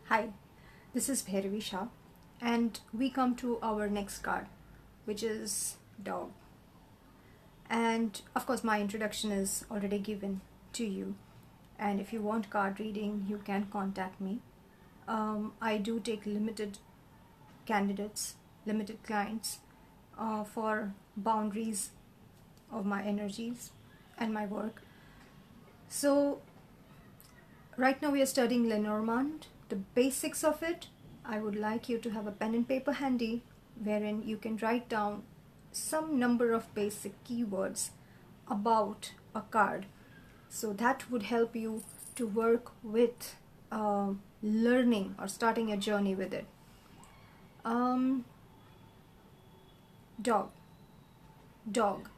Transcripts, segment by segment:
Hi, this is Bhairavi Shah, and we come to our next card, which is dog. And of course, my introduction is already given to you. And if you want card reading, you can contact me. I do take limited candidates, limited clients for boundaries of my energies and my work. So, right now we are studying Lenormand. The basics of it, I would like you to have a pen and paper handy wherein you can write down some number of basic keywords about a card. So that would help you to work with learning or starting a journey with it. Dog. Dog.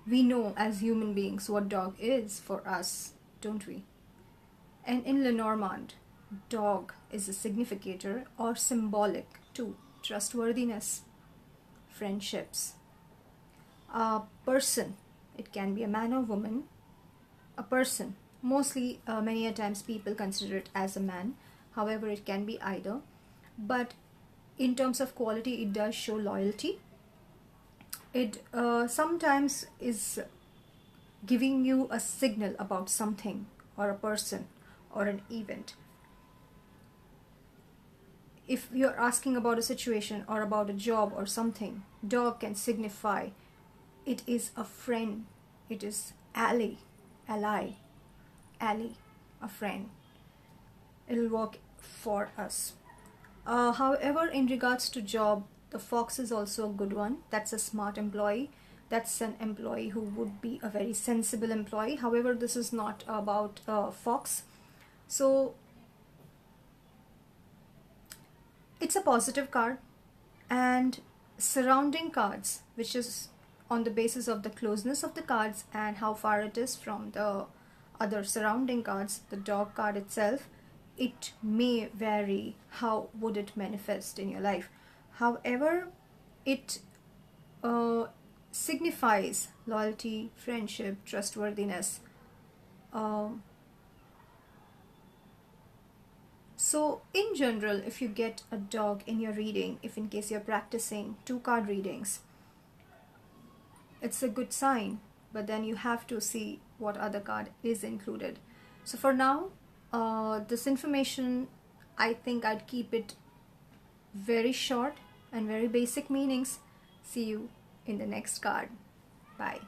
We know as human beings what dog is for us, don't we? And in Lenormand, dog is a significator or symbolic to trustworthiness, friendships. A person, it can be a man or woman, a person. Mostly, many a times people consider it as a man. However, it can be either. But in terms of quality, it does show loyalty. It sometimes is giving you a signal about something or a person or an event. If you're asking about a situation or about a job or something, dog can signify it is a friend, it is ally, a friend. It'll work for us. However, in regards to job, the fox is also a good one. That's a smart employee. That's an employee who would be a very sensible employee. However, this is not about fox. So it's a positive card, and surrounding cards, which is on the basis of the closeness of the cards and how far it is from the other surrounding cards, the dog card itself, it may vary how would it manifest in your life. However, it signifies loyalty, friendship, trustworthiness. So in general, if you get a dog in your reading, if in case you're practicing 2 card readings, it's a good sign, but then you have to see what other card is included. So for now, this information, I think I'd keep it very short and very basic meanings. See you in the next card. Bye.